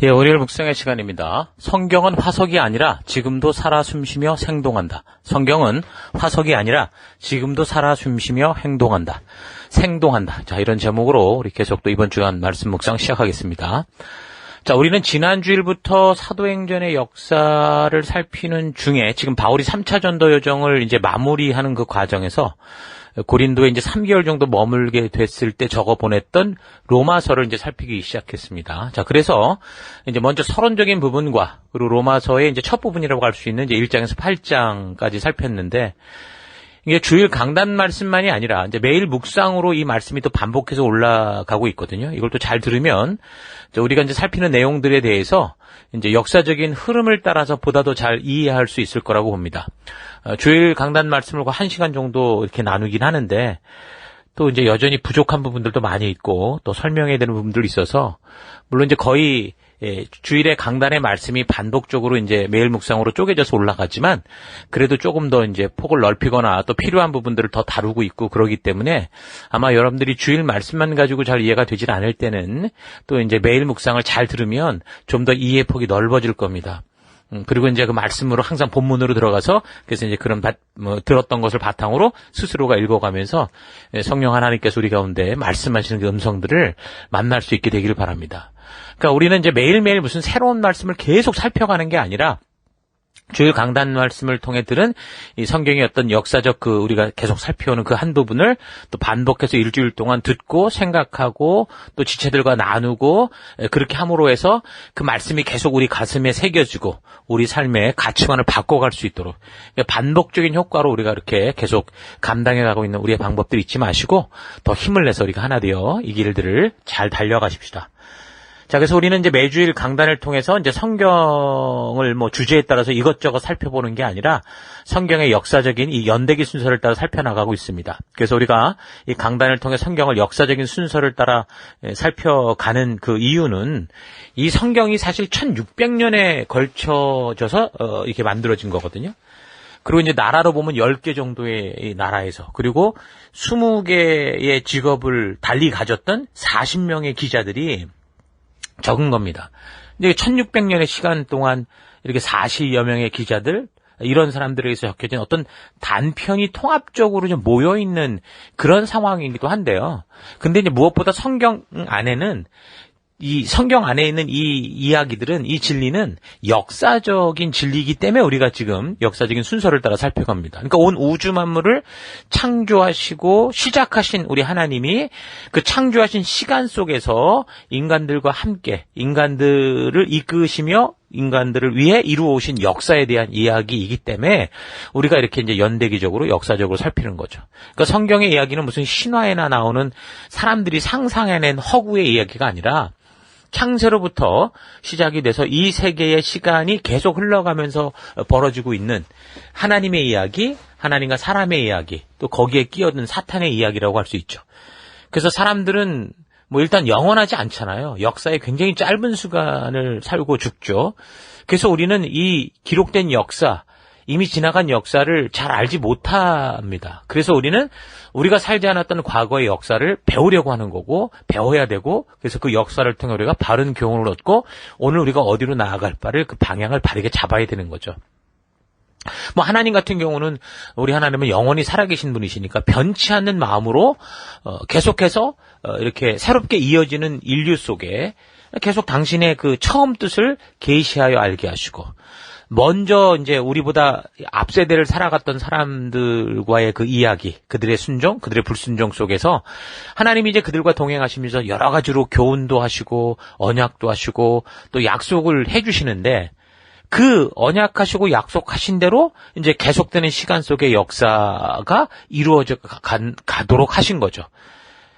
예, 월요일 묵상의 시간입니다. 성경은 화석이 아니라 지금도 살아 숨쉬며 생동한다. 성경은 화석이 아니라 지금도 살아 숨쉬며 행동한다. 생동한다. 자, 이런 제목으로 우리 계속 또 이번 주간 말씀 묵상 시작하겠습니다. 자, 우리는 지난 주일부터 사도행전의 역사를 살피는 중에 지금 바울이 3차 전도 여정을 이제 마무리하는 그 과정에서 고린도에 이제 3개월 정도 머물게 됐을 때 적어 보냈던 로마서를 이제 살피기 시작했습니다. 자, 그래서 이제 먼저 서론적인 부분과 그리고 로마서의 이제 첫 부분이라고 할 수 있는 이제 1장에서 8장까지 살폈는데, 이게 주일 강단 말씀만이 아니라 이제 매일 묵상으로 이 말씀이 또 반복해서 올라가고 있거든요. 이걸 또 잘 들으면 우리가 이제 살피는 내용들에 대해서 이제 역사적인 흐름을 따라서 보다 더 잘 이해할 수 있을 거라고 봅니다. 주일 강단 말씀을 1시간 정도 이렇게 나누긴 하는데, 또 이제 여전히 부족한 부분들도 많이 있고 또 설명해야 되는 부분들이 있어서, 물론 이제 거의 주일의 강단의 말씀이 반복적으로 이제 매일 묵상으로 쪼개져서 올라가지만, 그래도 조금 더 이제 폭을 넓히거나 또 필요한 부분들을 더 다루고 있고 그러기 때문에 아마 여러분들이 주일 말씀만 가지고 잘 이해가 되질 않을 때는 또 이제 매일 묵상을 잘 들으면 좀 더 이해 폭이 넓어질 겁니다. 그리고 이제 그 말씀으로 항상 본문으로 들어가서, 그래서 이제 그런 들었던 것을 바탕으로 스스로가 읽어가면서 성령 하나님께서 우리 가운데 말씀하시는 그 음성들을 만날 수 있게 되기를 바랍니다. 그러니까 우리는 이제 매일매일 무슨 새로운 말씀을 계속 살펴가는 게 아니라 주일 강단 말씀을 통해 들은 이 성경의 어떤 역사적 우리가 계속 살펴오는 그 한 부분을 또 반복해서 일주일 동안 듣고 생각하고 또 지체들과 나누고, 그렇게 함으로 해서 그 말씀이 계속 우리 가슴에 새겨지고 우리 삶의 가치관을 바꿔갈 수 있도록, 반복적인 효과로 우리가 이렇게 계속 감당해 가고 있는 우리의 방법들 잊지 마시고 더 힘을 내서 우리가 하나 되어 이 길들을 잘 달려가십시다. 자, 그래서 우리는 이제 매주일 강단을 통해서 이제 성경을 주제에 따라서 이것저것 살펴보는 게 아니라 성경의 역사적인 이 연대기 순서를 따라 살펴나가고 있습니다. 그래서 우리가 이 강단을 통해 성경을 역사적인 순서를 따라 살펴가는 그 이유는, 이 성경이 사실 1600년에 걸쳐져서 이렇게 만들어진 거거든요. 그리고 이제 나라로 보면 10개 정도의 이 나라에서, 그리고 20개의 직업을 달리 가졌던 40명의 기자들이 적은 겁니다. 근데 1600년의 시간 동안 이렇게 40여 명의 기자들, 이런 사람들에 의해서 적혀진 어떤 단편이 통합적으로 좀 모여있는 그런 상황이기도 한데요. 근데 이제 무엇보다 성경 안에는, 이 성경 안에 있는 이 이야기들은, 이 진리는 역사적인 진리이기 때문에 우리가 지금 역사적인 순서를 따라 살펴갑니다. 그러니까 온 우주 만물을 창조하시고 시작하신 우리 하나님이 그 창조하신 시간 속에서 인간들과 함께 인간들을 이끄시며 인간들을 위해 이루어 오신 역사에 대한 이야기이기 때문에 우리가 이렇게 이제 연대기적으로 역사적으로 살피는 거죠. 그러니까 성경의 이야기는 무슨 신화에나 나오는 사람들이 상상해낸 허구의 이야기가 아니라 창세로부터 시작이 돼서 이 세계의 시간이 계속 흘러가면서 벌어지고 있는 하나님의 이야기, 하나님과 사람의 이야기, 또 거기에 끼어든 사탄의 이야기라고 할 수 있죠. 그래서 사람들은 일단 영원하지 않잖아요. 역사에 굉장히 짧은 시간을 살고 죽죠. 그래서 우리는 이 기록된 역사, 이미 지나간 역사를 잘 알지 못합니다. 그래서 우리는 우리가 살지 않았던 과거의 역사를 배우려고 하는 거고, 배워야 되고, 그래서 그 역사를 통해 우리가 바른 교훈을 얻고 오늘 우리가 어디로 나아갈 바를 그 방향을 바르게 잡아야 되는 거죠. 하나님 같은 경우는, 우리 하나님은 영원히 살아계신 분이시니까 변치 않는 마음으로 계속해서 이렇게 새롭게 이어지는 인류 속에 계속 당신의 그 처음 뜻을 계시하여 알게 하시고, 먼저 이제 우리보다 앞세대를 살아갔던 사람들과의 그 이야기, 그들의 순종, 그들의 불순종 속에서 하나님이 이제 그들과 동행하시면서 여러 가지로 교훈도 하시고 언약도 하시고 또 약속을 해주시는데, 그 언약하시고 약속하신 대로 이제 계속되는 시간 속의 역사가 이루어져 가도록 하신 거죠.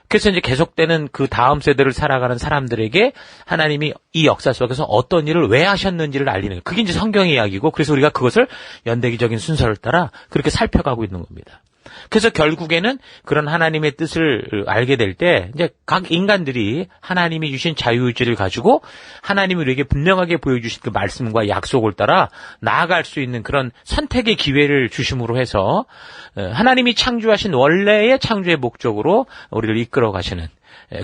그래서 이제 계속되는 그 다음 세대를 살아가는 사람들에게 하나님이 이 역사 속에서 어떤 일을 왜 하셨는지를 알리는 거예요. 그게 이제 성경의 이야기고, 그래서 우리가 그것을 연대기적인 순서를 따라 그렇게 살펴가고 있는 겁니다. 그래서 결국에는 그런 하나님의 뜻을 알게 될 때 이제 각 인간들이 하나님이 주신 자유의지를 가지고 하나님이 우리에게 분명하게 보여주신 그 말씀과 약속을 따라 나아갈 수 있는 그런 선택의 기회를 주심으로 해서 하나님이 창조하신 원래의 창조의 목적으로 우리를 이끌어 가시는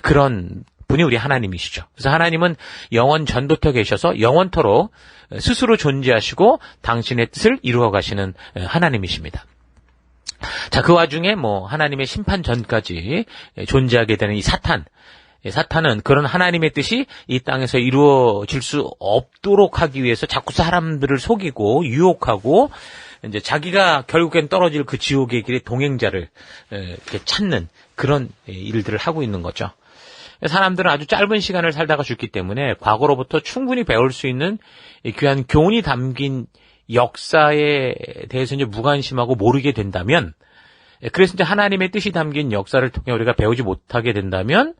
그런 분이 우리 하나님이시죠. 그래서 하나님은 영원 전부터 계셔서 영원토록 스스로 존재하시고 당신의 뜻을 이루어 가시는 하나님이십니다. 자, 그 와중에 하나님의 심판 전까지 존재하게 되는 이 사탄은 그런 하나님의 뜻이 이 땅에서 이루어질 수 없도록 하기 위해서 자꾸 사람들을 속이고 유혹하고 이제 자기가 결국엔 떨어질 그 지옥의 길의 동행자를 이렇게 찾는 그런 일들을 하고 있는 거죠. 사람들은 아주 짧은 시간을 살다가 죽기 때문에 과거로부터 충분히 배울 수 있는 귀한 교훈이 담긴 역사에 대해서 이제 무관심하고 모르게 된다면, 그래서 이제 하나님의 뜻이 담긴 역사를 통해 우리가 배우지 못하게 된다면,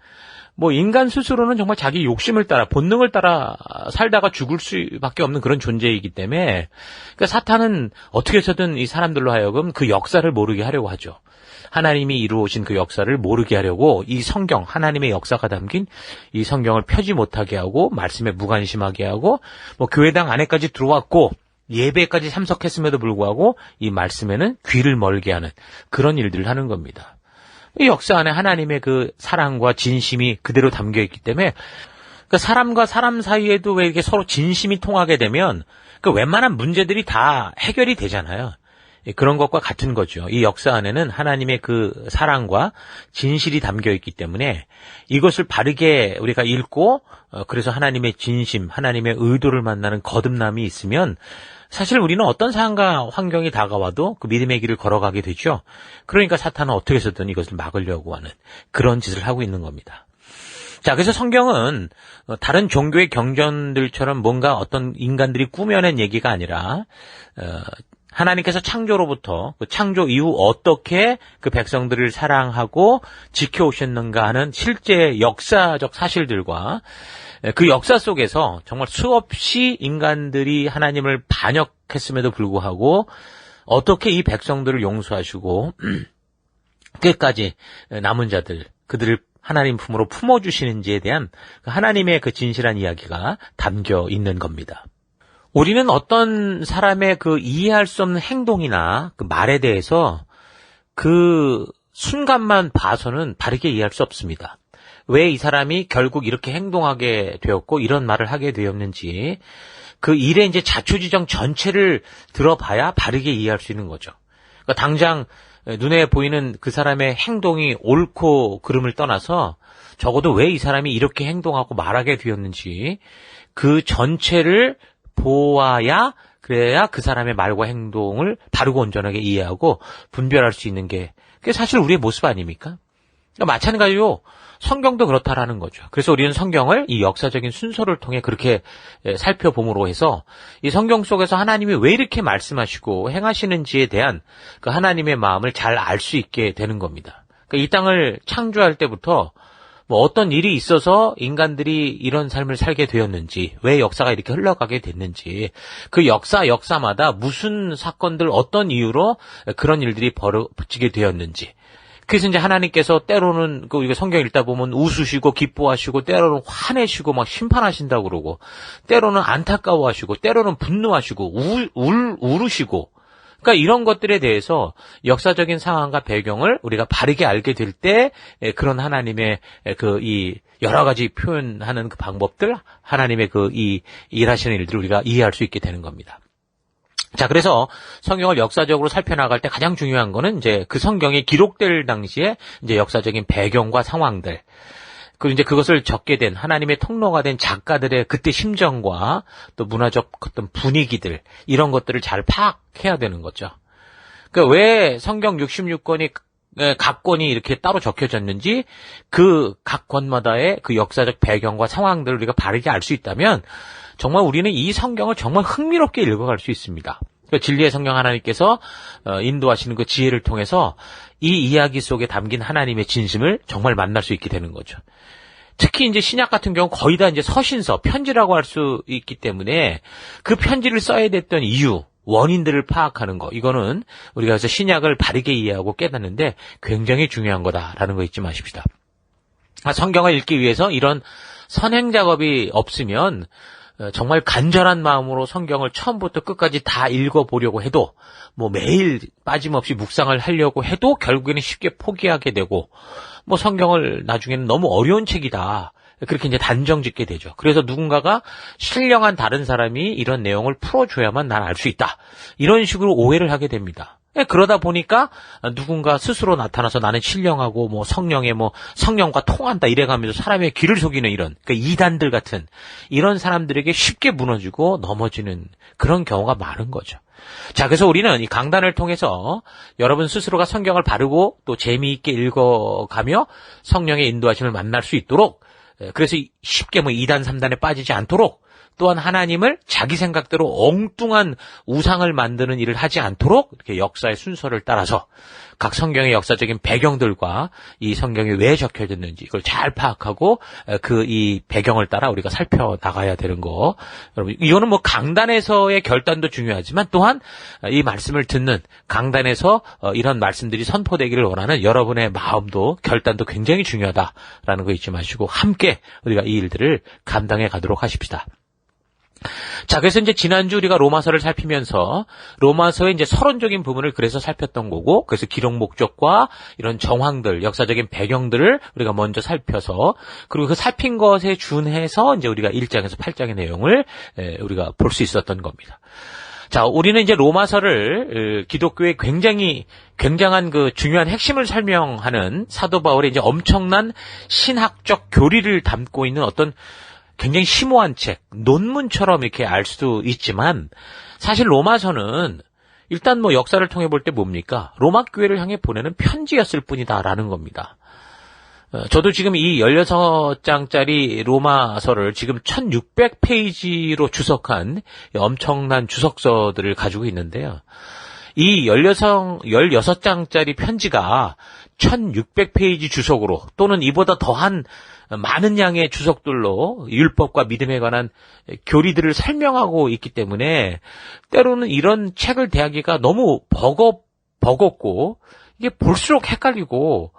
인간 스스로는 정말 자기 욕심을 따라, 본능을 따라 살다가 죽을 수밖에 없는 그런 존재이기 때문에, 그러니까 사탄은 어떻게 해서든 이 사람들로 하여금 그 역사를 모르게 하려고 하죠. 하나님이 이루어진 그 역사를 모르게 하려고 이 성경, 하나님의 역사가 담긴 이 성경을 펴지 못하게 하고, 말씀에 무관심하게 하고, 교회당 안에까지 들어왔고, 예배까지 참석했음에도 불구하고 이 말씀에는 귀를 멀게 하는 그런 일들을 하는 겁니다. 이 역사 안에 하나님의 그 사랑과 진심이 그대로 담겨 있기 때문에, 그 사람과 사람 사이에도 왜 이렇게 서로 진심이 통하게 되면 그 웬만한 문제들이 다 해결이 되잖아요. 그런 것과 같은 거죠. 이 역사 안에는 하나님의 그 사랑과 진실이 담겨 있기 때문에 이것을 바르게 우리가 읽고, 그래서 하나님의 진심, 하나님의 의도를 만나는 거듭남이 있으면 사실 우리는 어떤 상황과 환경이 다가와도 그 믿음의 길을 걸어가게 되죠. 그러니까 사탄은 어떻게 해서든 이것을 막으려고 하는 그런 짓을 하고 있는 겁니다. 자, 그래서 성경은 다른 종교의 경전들처럼 뭔가 어떤 인간들이 꾸며낸 얘기가 아니라 하나님께서 창조로부터 그 창조 이후 어떻게 그 백성들을 사랑하고 지켜오셨는가 하는 실제 역사적 사실들과 그 역사 속에서 정말 수없이 인간들이 하나님을 반역했음에도 불구하고 어떻게 이 백성들을 용서하시고 끝까지 남은 자들, 그들을 하나님 품으로 품어주시는지에 대한 하나님의 그 진실한 이야기가 담겨 있는 겁니다. 우리는 어떤 사람의 그 이해할 수 없는 행동이나 그 말에 대해서 그 순간만 봐서는 바르게 이해할 수 없습니다. 왜 이 사람이 결국 이렇게 행동하게 되었고 이런 말을 하게 되었는지 그 일의 이제 자초지정 전체를 들어봐야 바르게 이해할 수 있는 거죠. 그러니까 당장 눈에 보이는 그 사람의 행동이 옳고 그름을 떠나서 적어도 왜 이 사람이 이렇게 행동하고 말하게 되었는지 그 전체를 보아야, 그래야 그 사람의 말과 행동을 바르고 온전하게 이해하고 분별할 수 있는 게 그게 사실 우리의 모습 아닙니까? 그러니까 마찬가지로 성경도 그렇다라는 거죠. 그래서 우리는 성경을 이 역사적인 순서를 통해 그렇게 살펴봄으로 해서 이 성경 속에서 하나님이 왜 이렇게 말씀하시고 행하시는지에 대한 그 하나님의 마음을 잘 알 수 있게 되는 겁니다. 그러니까 이 땅을 창조할 때부터 어떤 일이 있어서 인간들이 이런 삶을 살게 되었는지, 왜 역사가 이렇게 흘러가게 됐는지, 그 역사마다 무슨 사건들, 어떤 이유로 그런 일들이 벌어지게 되었는지. 그래서 이제 하나님께서 때로는 이거 성경 읽다 보면 웃으시고 기뻐하시고 때로는 화내시고 막 심판하신다고 그러고 때로는 안타까워하시고 때로는 분노하시고 울으시고 그러니까 이런 것들에 대해서 역사적인 상황과 배경을 우리가 바르게 알게 될 때 그런 하나님의 이 여러 가지 표현하는 그 방법들, 하나님의 이 일하시는 일들을 우리가 이해할 수 있게 되는 겁니다. 자, 그래서 성경을 역사적으로 살펴나갈 때 가장 중요한 거는 이제 그 성경이 기록될 당시에 이제 역사적인 배경과 상황들, 그리고 이제 그것을 적게 된 하나님의 통로가 된 작가들의 그때 심정과 또 문화적 어떤 분위기들, 이런 것들을 잘 파악해야 되는 거죠. 그러니까 왜 성경 66권이 각 권이 이렇게 따로 적혀졌는지 그 각 권마다의 그 역사적 배경과 상황들을 우리가 바르게 알 수 있다면 정말 우리는 이 성경을 정말 흥미롭게 읽어갈 수 있습니다. 그 진리의 성경 하나님께서 인도하시는 그 지혜를 통해서 이 이야기 속에 담긴 하나님의 진심을 정말 만날 수 있게 되는 거죠. 특히 이제 신약 같은 경우 거의 다 이제 서신서, 편지라고 할 수 있기 때문에 그 편지를 써야 됐던 이유, 원인들을 파악하는 거, 이거는 우리가 그래서 신약을 바르게 이해하고 깨닫는데 굉장히 중요한 거다라는 거 잊지 마십시다. 성경을 읽기 위해서 이런 선행 작업이 없으면 정말 간절한 마음으로 성경을 처음부터 끝까지 다 읽어보려고 해도 매일 빠짐없이 묵상을 하려고 해도 결국에는 쉽게 포기하게 되고 성경을 나중에는 너무 어려운 책이다, 그렇게 이제 단정 짓게 되죠. 그래서 누군가가 신령한 다른 사람이 이런 내용을 풀어줘야만 난 알 수 있다. 이런 식으로 오해를 하게 됩니다. 그러다 보니까 누군가 스스로 나타나서 나는 신령하고 뭐 성령의 뭐 성령과 통한다 이래가면서 사람의 귀를 속이는 이런 그러니까 이단들 같은 이런 사람들에게 쉽게 무너지고 넘어지는 그런 경우가 많은 거죠. 자, 그래서 우리는 이 강단을 통해서 여러분 스스로가 성경을 바르고 또 재미있게 읽어가며 성령의 인도하심을 만날 수 있도록 그래서 쉽게 뭐 2단, 3단에 빠지지 않도록 또한 하나님을 자기 생각대로 엉뚱한 우상을 만드는 일을 하지 않도록 이렇게 역사의 순서를 따라서 각 성경의 역사적인 배경들과 이 성경이 왜 적혀져 있는지 이걸 잘 파악하고 이 배경을 따라 우리가 살펴나가야 되는 거. 여러분, 이거는 뭐 강단에서의 결단도 중요하지만 또한 이 말씀을 듣는 강단에서 이런 말씀들이 선포되기를 원하는 여러분의 마음도 결단도 굉장히 중요하다라는 거 잊지 마시고 함께 우리가 이 일들을 감당해 가도록 하십시다. 자, 그래서 이제 지난주 우리가 로마서를 살피면서 로마서의 이제 서론적인 부분을 그래서 살폈던 거고, 그래서 기록 목적과 이런 정황들, 역사적인 배경들을 우리가 먼저 살펴서, 그리고 그 살핀 것에 준해서 이제 우리가 1장에서 8장의 내용을 우리가 볼 수 있었던 겁니다. 자, 우리는 이제 로마서를 기독교의 굉장한 그 중요한 핵심을 설명하는 사도 바울의 이제 엄청난 신학적 교리를 담고 있는 어떤 굉장히 심오한 책, 논문처럼 이렇게 알 수도 있지만 사실 로마서는 일단 뭐 역사를 통해 볼 때 뭡니까? 로마 교회를 향해 보내는 편지였을 뿐이다라는 겁니다. 저도 지금 이 16장짜리 로마서를 지금 1600페이지로 주석한 엄청난 주석서들을 가지고 있는데요. 이 16장짜리 편지가 1600페이지 주석으로 또는 이보다 더한 많은 양의 주석들로 율법과 믿음에 관한 교리들을 설명하고 있기 때문에 때로는 이런 책을 대하기가 너무 버겁고 이게 볼수록 헷갈리고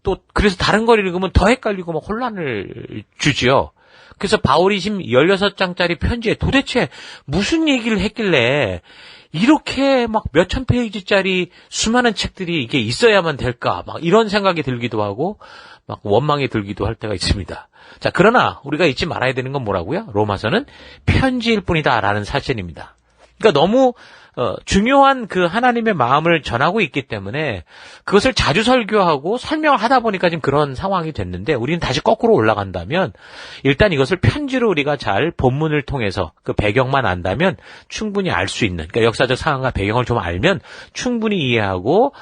또 그래서 다른 걸 읽으면 더 헷갈리고 막 혼란을 주지요. 그래서 바울이 지금 16장짜리 편지에 도대체 무슨 얘기를 했길래 이렇게 막 몇천 페이지짜리 수많은 책들이 이게 있어야만 될까? 막 이런 생각이 들기도 하고, 막 원망이 들기도 할 때가 있습니다. 자, 그러나 우리가 잊지 말아야 되는 건 뭐라고요? 로마서는 편지일 뿐이다라는 사실입니다. 그러니까 너무 중요한 그 하나님의 마음을 전하고 있기 때문에 그것을 자주 설교하고 설명을 하다 보니까 지금 그런 상황이 됐는데 우리는 다시 거꾸로 올라간다면 일단 이것을 편지로 우리가 잘 본문을 통해서 그 배경만 안다면 충분히 알 수 있는 그러니까 역사적 상황과 배경을 좀 알면 충분히 이해하고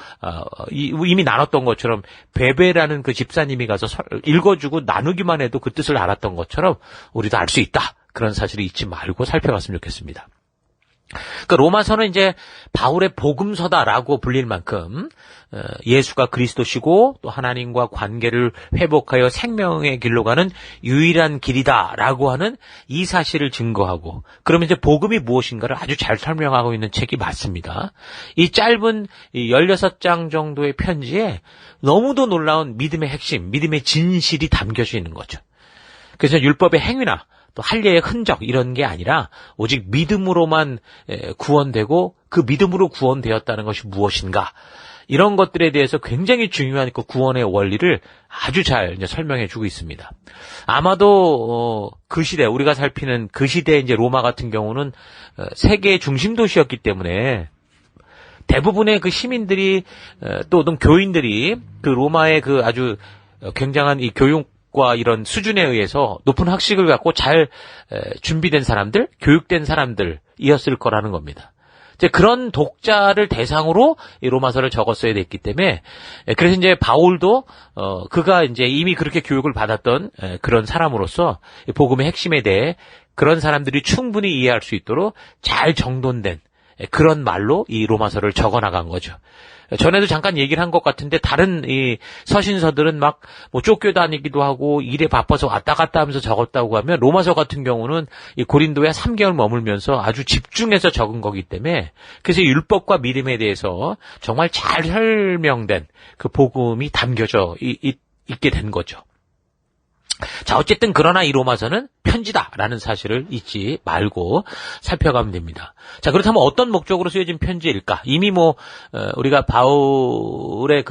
이미 나눴던 것처럼 베베라는 그 집사님이 가서 읽어주고 나누기만 해도 그 뜻을 알았던 것처럼 우리도 알 수 있다. 그런 사실을 잊지 말고 살펴봤으면 좋겠습니다. 그러니까 로마서는 이제 바울의 복음서다라고 불릴 만큼 예수가 그리스도시고 또 하나님과 관계를 회복하여 생명의 길로 가는 유일한 길이다라고 하는 이 사실을 증거하고 그러면 이제 복음이 무엇인가를 아주 잘 설명하고 있는 책이 맞습니다. 이 짧은 16장 정도의 편지에 너무도 놀라운 믿음의 핵심, 믿음의 진실이 담겨져 있는 거죠. 그래서 율법의 행위나 또 할례의 흔적 이런 게 아니라 오직 믿음으로만 구원되고 그 믿음으로 구원되었다는 것이 무엇인가 이런 것들에 대해서 굉장히 중요한 그 구원의 원리를 아주 잘 이제 설명해 주고 있습니다. 아마도 그 시대 우리가 살피는 그 시대 이제 로마 같은 경우는 세계의 중심 도시였기 때문에 대부분의 그 시민들이 또 어떤 교인들이 그 로마의 그 아주 굉장한 이 교육과 이런 수준에 의해서 높은 학식을 갖고 잘 준비된 사람들, 교육된 사람들이었을 거라는 겁니다. 이제 그런 독자를 대상으로 이 로마서를 적었어야 됐기 때문에 그래서 이제 바울도 그가 이제 이미 그렇게 교육을 받았던 그런 사람으로서 복음의 핵심에 대해 그런 사람들이 충분히 이해할 수 있도록 잘 정돈된 그런 말로 이 로마서를 적어 나간 거죠. 전에도 잠깐 얘기를 한 것 같은데 다른 이 서신서들은 막 뭐 쫓겨다니기도 하고 일에 바빠서 왔다 갔다 하면서 적었다고 하면 로마서 같은 경우는 이 고린도에 3개월 머물면서 아주 집중해서 적은 거기 때문에 그래서 율법과 믿음에 대해서 정말 잘 설명된 그 복음이 담겨져 있게 된 거죠. 자, 어쨌든 그러나 이 로마서는 편지다라는 사실을 잊지 말고 살펴가면 됩니다. 자, 그렇다면 어떤 목적으로 쓰여진 편지일까? 이미 우리가 바울의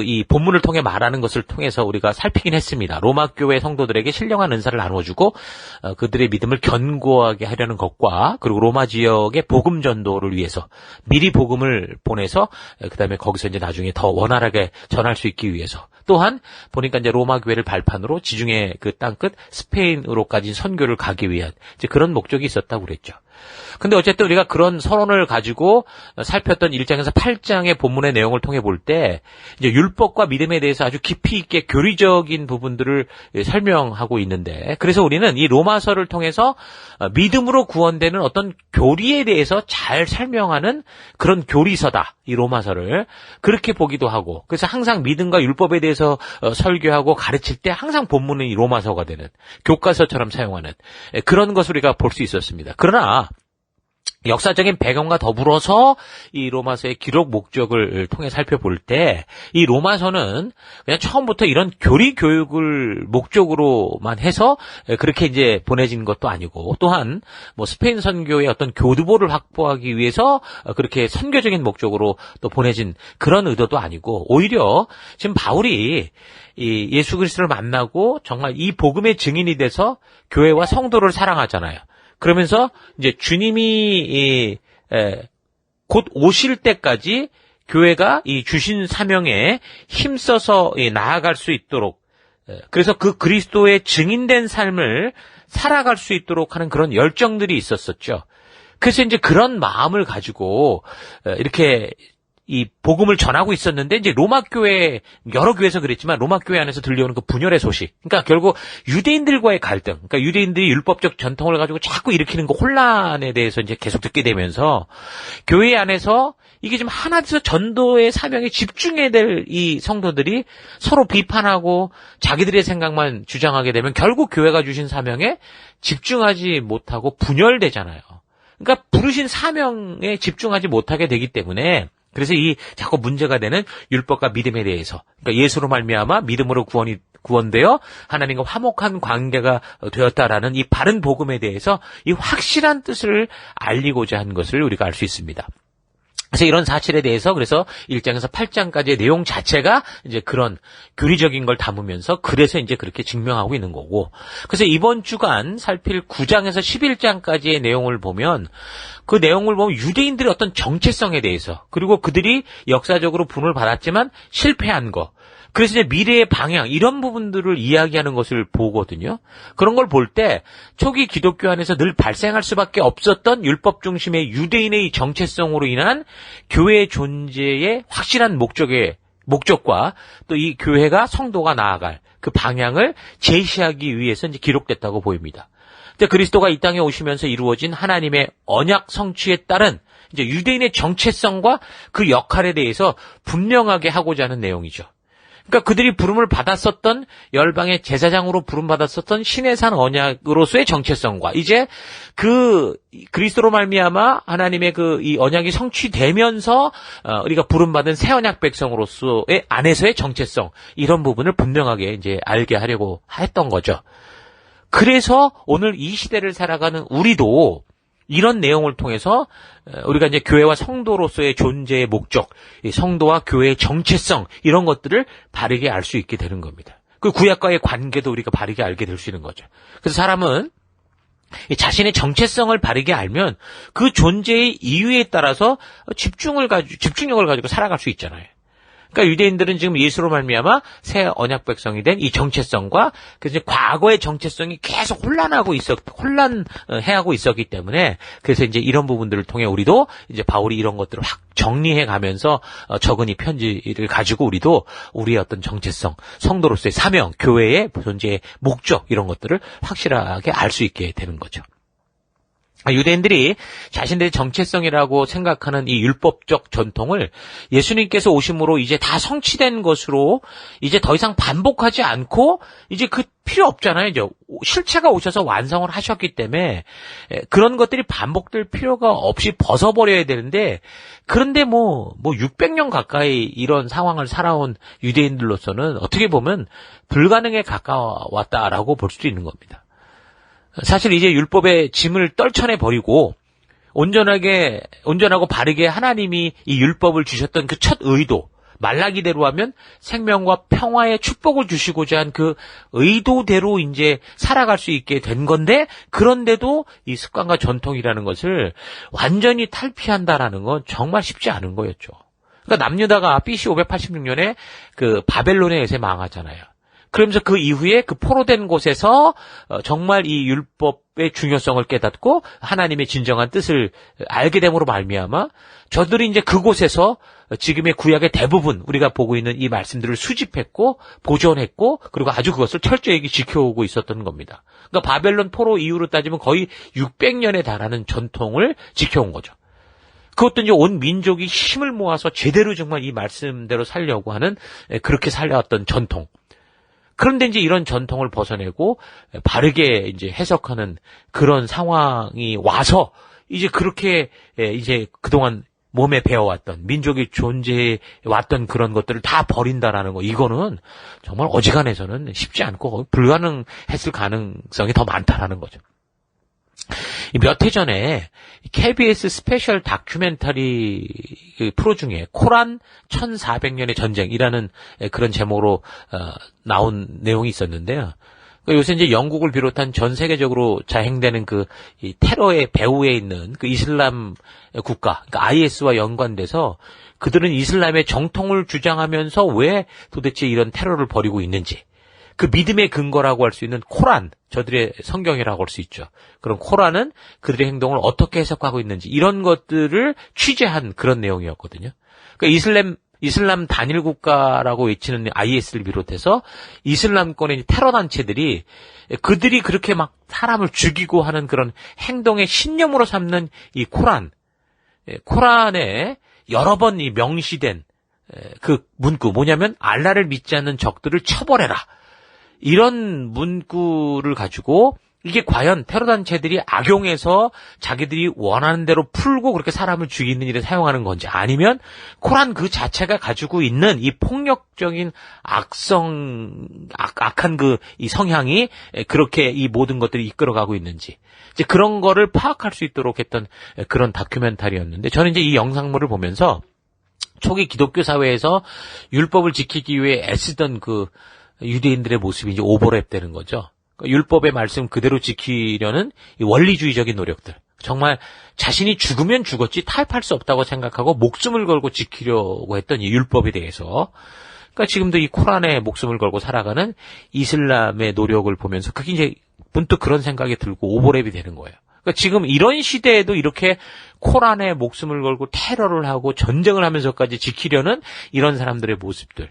이 본문을 통해 말하는 것을 통해서 우리가 살피긴 했습니다. 로마 교회 성도들에게 신령한 은사를 나눠주고 그들의 믿음을 견고하게 하려는 것과, 그리고 로마 지역의 복음 전도를 위해서 미리 복음을 보내서 그다음에 거기서 이제 나중에 더 원활하게 전할 수 있기 위해서, 또한 보니까 이제 로마 교회를 발판으로 지중해 그 땅끝 스페인으로까지 선교를 가기 위한 이제 그런 목적이 있었다고 그랬죠. 근데 어쨌든 우리가 그런 서론을 가지고 살폈던 1장에서 8장의 본문의 내용을 통해 볼 때 이제 율법과 믿음에 대해서 아주 깊이 있게 교리적인 부분들을 설명하고 있는데, 그래서 우리는 이 로마서를 통해서 믿음으로 구원되는 어떤 교리에 대해서 잘 설명하는 그런 교리서다, 이 로마서를 그렇게 보기도 하고, 그래서 항상 믿음과 율법에 대해서 설교하고 가르칠 때 항상 본문은 이 로마서가 되는 교과서처럼 사용하는 그런 것을 우리가 볼 수 있었습니다. 그러나 역사적인 배경과 더불어서 이 로마서의 기록 목적을 통해 살펴볼 때 이 로마서는 그냥 처음부터 이런 교리 교육을 목적으로만 해서 그렇게 이제 보내진 것도 아니고, 또한 스페인 선교의 어떤 교두보를 확보하기 위해서 그렇게 선교적인 목적으로 또 보내진 그런 의도도 아니고, 오히려 지금 바울이 이 예수 그리스도를 만나고 정말 이 복음의 증인이 돼서 교회와 성도를 사랑하잖아요. 그러면서 이제 주님이 곧 오실 때까지 교회가 이 주신 사명에 힘써서 나아갈 수 있도록, 그래서 그 그리스도의 증인된 삶을 살아갈 수 있도록 하는 그런 열정들이 있었었죠. 그래서 이제 그런 마음을 가지고 이렇게 이 복음을 전하고 있었는데, 이제 로마 교회, 여러 교회에서 그랬지만 로마 교회 안에서 들려오는 그 분열의 소식, 그러니까 결국 유대인들과의 갈등, 그러니까 유대인들이 율법적 전통을 가지고 자꾸 일으키는 그 혼란에 대해서 이제 계속 듣게 되면서 교회 안에서 이게 좀 하나 돼서 전도의 사명에 집중해야 될 이 성도들이 서로 비판하고 자기들의 생각만 주장하게 되면 결국 교회가 주신 사명에 집중하지 못하고 분열되잖아요. 그러니까 부르신 사명에 집중하지 못하게 되기 때문에, 그래서 이 자꾸 문제가 되는 율법과 믿음에 대해서, 그러니까 예수로 말미암아 믿음으로 구원되어 하나님과 화목한 관계가 되었다라는 이 바른 복음에 대해서 이 확실한 뜻을 알리고자 한 것을 우리가 알 수 있습니다. 그래서 이런 사실에 대해서, 그래서 1장에서 8장까지의 내용 자체가 이제 그런 교리적인 걸 담으면서 그래서 이제 그렇게 증명하고 있는 거고, 그래서 이번 주간 살필 9장에서 11장까지의 내용을 보면, 그 내용을 보면 유대인들의 어떤 정체성에 대해서, 그리고 그들이 역사적으로 분을 받았지만 실패한 거, 그래서 이제 미래의 방향, 이런 부분들을 이야기하는 것을 보거든요. 그런 걸 볼 때 초기 기독교 안에서 늘 발생할 수밖에 없었던 율법 중심의 유대인의 정체성으로 인한 교회의 존재의 확실한 목적과 또 이 교회가 성도가 나아갈 그 방향을 제시하기 위해서 이제 기록됐다고 보입니다. 근데 그리스도가 이 땅에 오시면서 이루어진 하나님의 언약 성취에 따른 이제 유대인의 정체성과 그 역할에 대해서 분명하게 하고자 하는 내용이죠. 그러니까 그들이 부름을 받았었던, 열방의 제사장으로 부름받았었던 시내산 언약으로서의 정체성과, 이제 그 그리스도로 말미암아 하나님의 이 언약이 성취되면서 우리가 부름받은 새 언약 백성으로서의 안에서의 정체성, 이런 부분을 분명하게 이제 알게 하려고 했던 거죠. 그래서 오늘 이 시대를 살아가는 우리도 이런 내용을 통해서 우리가 이제 교회와 성도로서의 존재의 목적, 성도와 교회의 정체성, 이런 것들을 바르게 알 수 있게 되는 겁니다. 그 구약과의 관계도 우리가 바르게 알게 될 수 있는 거죠. 그래서 사람은 자신의 정체성을 바르게 알면 그 존재의 이유에 따라서 집중력을 가지고 살아갈 수 있잖아요. 그러니까 유대인들은 지금 예수로 말미암아 새 언약 백성이 된 이 정체성과 그래서 과거의 정체성이 계속 혼란해하고 있었기 때문에, 그래서 이제 이런 부분들을 통해 우리도 이제 바울이 이런 것들을 확 정리해 가면서 적은 이 편지를 가지고 우리도 우리의 어떤 정체성, 성도로서의 사명, 교회의 존재의 목적, 이런 것들을 확실하게 알 수 있게 되는 거죠. 유대인들이 자신들의 정체성이라고 생각하는 이 율법적 전통을 예수님께서 오심으로 이제 다 성취된 것으로 이제 더 이상 반복하지 않고 이제 그 필요 없잖아요. 이제 실체가 오셔서 완성을 하셨기 때문에 그런 것들이 반복될 필요가 없이 벗어버려야 되는데, 그런데 뭐 600년 가까이 이런 상황을 살아온 유대인들로서는 어떻게 보면 불가능에 가까웠다라고 볼 수도 있는 겁니다. 사실 이제 율법의 짐을 떨쳐내 버리고 온전하고 바르게 하나님이 이 율법을 주셨던 그 첫 의도, 말라기대로 하면 생명과 평화의 축복을 주시고자 한 그 의도대로 이제 살아갈 수 있게 된 건데, 그런데도 이 습관과 전통이라는 것을 완전히 탈피한다라는 건 정말 쉽지 않은 거였죠. 그러니까 남유다가 BC 586년에 그 바벨론에 의해 망하잖아요. 그러면서 그 이후에 그 포로된 곳에서 정말 이 율법의 중요성을 깨닫고 하나님의 진정한 뜻을 알게 됨으로 말미암아 저들이 이제 그곳에서 지금의 구약의 대부분 우리가 보고 있는 이 말씀들을 수집했고 보존했고 그리고 아주 그것을 철저히 지켜오고 있었던 겁니다. 그러니까 바벨론 포로 이후로 따지면 거의 600년에 달하는 전통을 지켜온 거죠. 그것도 이제 온 민족이 힘을 모아서 제대로 정말 이 말씀대로 살려고 하는, 그렇게 살려왔던 전통. 그런데 이제 이런 전통을 벗어내고 바르게 이제 해석하는 그런 상황이 와서 이제 그렇게 이제 그동안 몸에 배워왔던 민족이 존재해 왔던 그런 것들을 다 버린다라는 거, 이거는 정말 어지간해서는 쉽지 않고 불가능했을 가능성이 더 많다라는 거죠. 몇 해 전에 KBS 스페셜 다큐멘터리 프로 중에 코란 1400년의 전쟁이라는 그런 제목으로 나온 내용이 있었는데요. 요새 이제 영국을 비롯한 전 세계적으로 자행되는 이 테러의 배후에 있는 그 이슬람 국가, 그러니까 IS와 연관돼서 그들은 이슬람의 정통을 주장하면서 왜 도대체 이런 테러를 벌이고 있는지, 그 믿음의 근거라고 할 수 있는 코란, 저들의 성경이라고 할 수 있죠. 그런 코란은 그들의 행동을 어떻게 해석하고 있는지, 이런 것들을 취재한 그런 내용이었거든요. 그러니까 이슬람 단일 국가라고 외치는 IS를 비롯해서 이슬람권의 테러 단체들이 그들이 그렇게 막 사람을 죽이고 하는 그런 행동의 신념으로 삼는 이 코란에 여러 번 이 명시된 그 문구, 뭐냐면 알라를 믿지 않는 적들을 처벌해라, 이런 문구를 가지고 이게 과연 테러단체들이 악용해서 자기들이 원하는 대로 풀고 그렇게 사람을 죽이는 일에 사용하는 건지, 아니면 코란 그 자체가 가지고 있는 이 폭력적인 악한 이 성향이 그렇게 이 모든 것들이 이끌어가고 있는지, 이제 그런 거를 파악할 수 있도록 했던 그런 다큐멘터리였는데, 저는 이제 이 영상물을 보면서 초기 기독교 사회에서 율법을 지키기 위해 애쓰던 유대인들의 모습이 이제 오버랩 되는 거죠. 율법의 말씀 그대로 지키려는 이 원리주의적인 노력들. 정말 자신이 죽으면 죽었지 타협할 수 없다고 생각하고 목숨을 걸고 지키려고 했던 이 율법에 대해서, 그러니까 지금도 이 코란에 목숨을 걸고 살아가는 이슬람의 노력을 보면서 그게 이제 문득 그런 생각이 들고 오버랩이 되는 거예요. 그러니까 지금 이런 시대에도 이렇게 코란에 목숨을 걸고 테러를 하고 전쟁을 하면서까지 지키려는 이런 사람들의 모습들.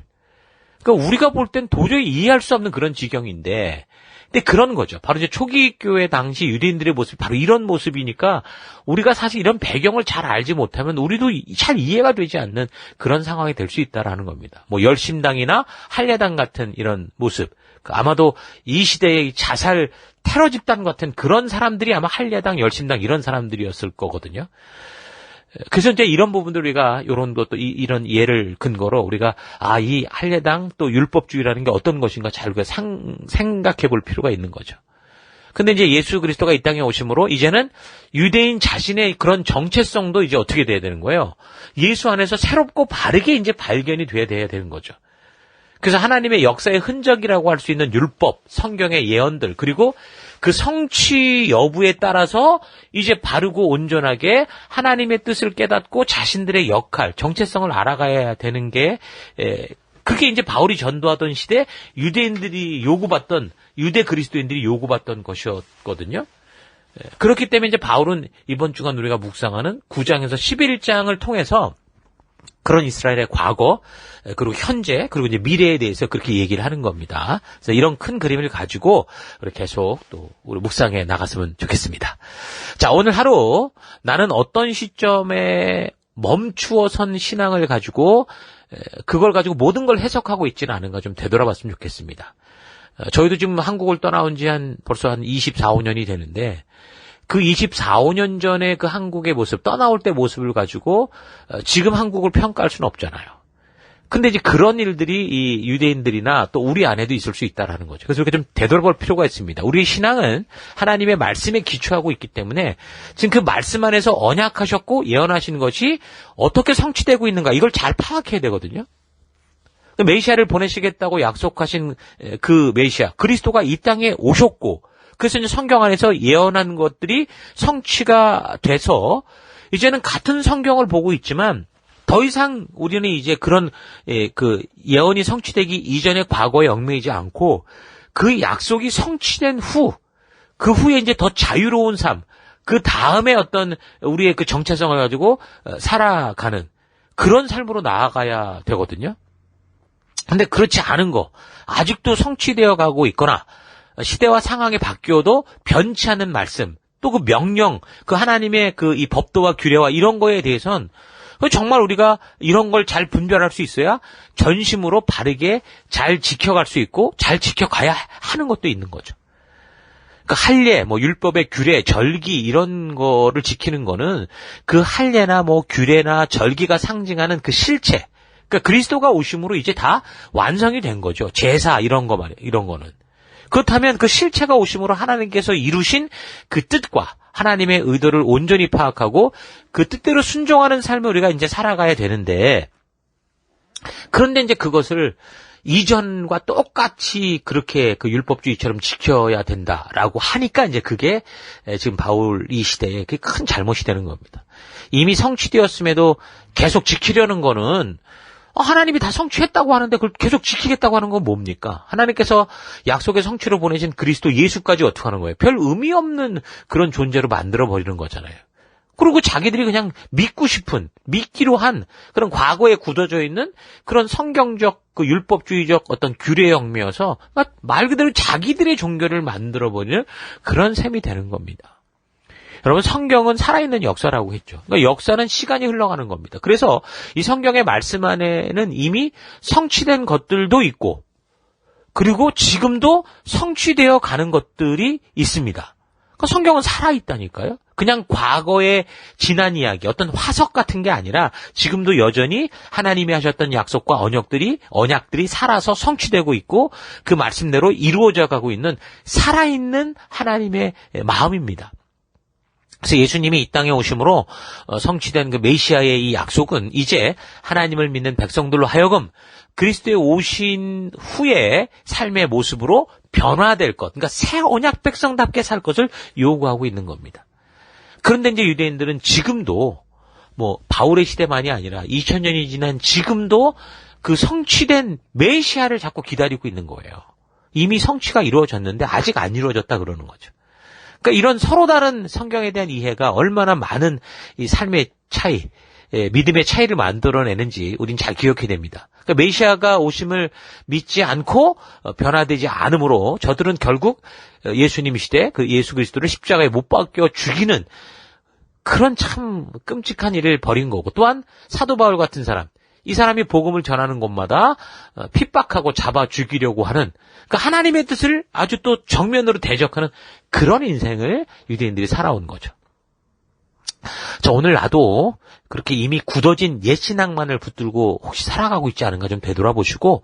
그러니까 우리가 볼 땐 도저히 이해할 수 없는 그런 지경인데, 근데 그런 거죠. 바로 이제 초기 교회 당시 유대인들의 모습이 바로 이런 모습이니까 우리가 사실 이런 배경을 잘 알지 못하면 우리도 잘 이해가 되지 않는 그런 상황이 될 수 있다라는 겁니다. 뭐 열심당이나 할례당 같은 이런 모습, 아마도 이 시대의 자살 테러 집단 같은 그런 사람들이 아마 할례당, 열심당 이런 사람들이었을 거거든요. 그래서 이제 이런 부분들 우리가 이런 것도 이런 예를 근거로 우리가 이 할례당 또 율법주의라는 게 어떤 것인가 잘 생각해 볼 필요가 있는 거죠. 근데 이제 예수 그리스도가 이 땅에 오심으로 이제는 유대인 자신의 그런 정체성도 이제 어떻게 돼야 되는 거예요? 예수 안에서 새롭고 바르게 이제 발견이 돼야 되는 거죠. 그래서 하나님의 역사의 흔적이라고 할 수 있는 율법, 성경의 예언들, 그리고 그 성취 여부에 따라서 이제 바르고 온전하게 하나님의 뜻을 깨닫고 자신들의 역할, 정체성을 알아가야 되는 게, 그게 이제 바울이 전도하던 시대 유대인들이 요구받던, 유대 그리스도인들이 요구받던 것이었거든요. 그렇기 때문에 이제 바울은 이번 주간 우리가 묵상하는 9장에서 11장을 통해서 그런 이스라엘의 과거, 그리고 현재, 그리고 이제 미래에 대해서 그렇게 얘기를 하는 겁니다. 그래서 이런 큰 그림을 가지고 우리 계속 또 우리 묵상해 나갔으면 좋겠습니다. 자, 오늘 하루 나는 어떤 시점에 멈추어 선 신앙을 가지고 그걸 가지고 모든 걸 해석하고 있지는 않은가 좀 되돌아봤으면 좋겠습니다. 저희도 지금 한국을 떠나온 지 벌써 한 24, 5년이 되는데 그 24, 5년 전에 그 한국의 모습, 떠나올 때 모습을 가지고 지금 한국을 평가할 수는 없잖아요. 근데 이제 그런 일들이 이 유대인들이나 또 우리 안에도 있을 수 있다라는 거죠. 그래서 이렇게 좀 되돌아볼 필요가 있습니다. 우리의 신앙은 하나님의 말씀에 기초하고 있기 때문에 지금 그 말씀 안에서 언약하셨고 예언하신 것이 어떻게 성취되고 있는가 이걸 잘 파악해야 되거든요. 메시아를 보내시겠다고 약속하신 그 메시아, 그리스도가 이 땅에 오셨고 그래서 이제 성경 안에서 예언한 것들이 성취가 돼서 이제는 같은 성경을 보고 있지만 더 이상 우리는 이제 그런 그 예언이 성취되기 이전의 과거에 얽매이지 않고 그 약속이 성취된 그 후에 이제 더 자유로운 삶, 그 다음에 어떤 우리의 그 정체성을 가지고 살아가는 그런 삶으로 나아가야 되거든요. 근데 그렇지 않은 거, 아직도 성취되어 가고 있거나 시대와 상황이 바뀌어도 변치 않는 말씀, 또 그 명령, 그 하나님의 그 이 법도와 규례와 이런 거에 대해서는 정말 우리가 이런 걸 잘 분별할 수 있어야 전심으로 바르게 잘 지켜갈 수 있고 잘 지켜가야 하는 것도 있는 거죠. 그러니까 할례, 율법의 규례, 절기 이런 거를 지키는 거는 그 할례나 규례나 절기가 상징하는 그 실체, 그러니까 그리스도가 오심으로 이제 다 완성이 된 거죠. 제사 이런 거 말이에요. 이런 거는. 그렇다면 그 실체가 오심으로 하나님께서 이루신 그 뜻과 하나님의 의도를 온전히 파악하고 그 뜻대로 순종하는 삶을 우리가 이제 살아가야 되는데, 그런데 이제 그것을 이전과 똑같이 그렇게 그 율법주의처럼 지켜야 된다라고 하니까 이제 그게 지금 바울 이 시대에 큰 잘못이 되는 겁니다. 이미 성취되었음에도 계속 지키려는 거는 하나님이 다 성취했다고 하는데 그걸 계속 지키겠다고 하는 건 뭡니까? 하나님께서 약속의 성취로 보내신 그리스도 예수까지 어떻게 하는 거예요? 별 의미 없는 그런 존재로 만들어버리는 거잖아요. 그리고 자기들이 그냥 믿기로 한 그런 과거에 굳어져 있는 그런 성경적, 그 율법주의적 어떤 규례 혁명이어서 말 그대로 자기들의 종교를 만들어버리는 그런 셈이 되는 겁니다. 여러분, 성경은 살아있는 역사라고 했죠. 그러니까 역사는 시간이 흘러가는 겁니다. 그래서 이 성경의 말씀 안에는 이미 성취된 것들도 있고, 그리고 지금도 성취되어 가는 것들이 있습니다. 그러니까 성경은 살아있다니까요. 그냥 과거의 지난 이야기, 어떤 화석 같은 게 아니라 지금도 여전히 하나님이 하셨던 약속과 언약들이 살아서 성취되고 있고 그 말씀대로 이루어져 가고 있는 살아있는 하나님의 마음입니다. 그래서 예수님이 이 땅에 오심으로 성취된 그 메시아의 이 약속은 이제 하나님을 믿는 백성들로 하여금 그리스도의 오신 후에 삶의 모습으로 변화될 것, 그러니까 새 언약 백성답게 살 것을 요구하고 있는 겁니다. 그런데 이제 유대인들은 지금도 바울의 시대만이 아니라 2000년이 지난 지금도 그 성취된 메시아를 자꾸 기다리고 있는 거예요. 이미 성취가 이루어졌는데 아직 안 이루어졌다 그러는 거죠. 그러니까 이런 서로 다른 성경에 대한 이해가 얼마나 많은 이 삶의 차이, 믿음의 차이를 만들어내는지 우린 잘 기억해야 됩니다. 그러니까 메시아가 오심을 믿지 않고 변화되지 않으므로 저들은 결국 예수님 시대 그 예수 그리스도를 십자가에 못 박혀 죽이는 그런 참 끔찍한 일을 벌인 거고, 또한 사도 바울 같은 사람, 이 사람이 복음을 전하는 곳마다 핍박하고 잡아 죽이려고 하는, 그러니까 하나님의 뜻을 아주 또 정면으로 대적하는 그런 인생을 유대인들이 살아온 거죠. 자, 오늘 나도 그렇게 이미 굳어진 옛 신앙만을 붙들고 혹시 살아가고 있지 않은가 좀 되돌아보시고,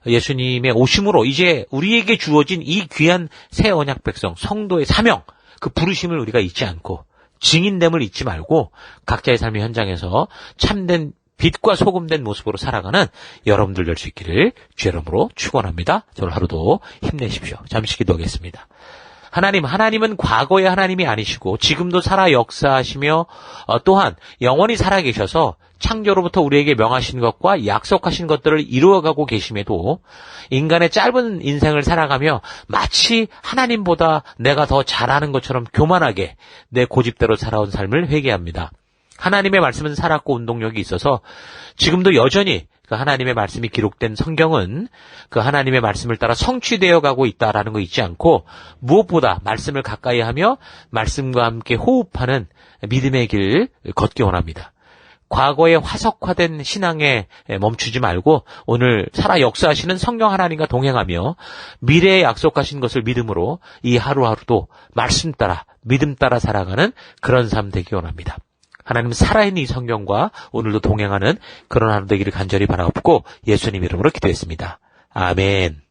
예수님의 오심으로 이제 우리에게 주어진 이 귀한 새 언약 백성, 성도의 사명, 그 부르심을 우리가 잊지 않고 증인됨을 잊지 말고 각자의 삶의 현장에서 참된 빛과 소금된 모습으로 살아가는 여러분들 될 수 있기를 주의 이름으로 축원합니다. 오늘 하루도 힘내십시오. 잠시 기도하겠습니다. 하나님은 과거의 하나님이 아니시고 지금도 살아 역사하시며 또한 영원히 살아계셔서 창조로부터 우리에게 명하신 것과 약속하신 것들을 이루어가고 계심에도 인간의 짧은 인생을 살아가며 마치 하나님보다 내가 더 잘하는 것처럼 교만하게 내 고집대로 살아온 삶을 회개합니다. 하나님의 말씀은 살았고 운동력이 있어서 지금도 여전히 그 하나님의 말씀이 기록된 성경은 그 하나님의 말씀을 따라 성취되어 가고 있다라는 거 잊지 않고 무엇보다 말씀을 가까이 하며 말씀과 함께 호흡하는 믿음의 길 걷기 원합니다. 과거에 화석화된 신앙에 멈추지 말고 오늘 살아 역사하시는 성령 하나님과 동행하며 미래에 약속하신 것을 믿음으로 이 하루하루도 말씀 따라 믿음 따라 살아가는 그런 삶 되기 원합니다. 하나님 살아있는 이 성경과 오늘도 동행하는 그런 하루 되기를 간절히 바라옵고 예수님 이름으로 기도했습니다. 아멘.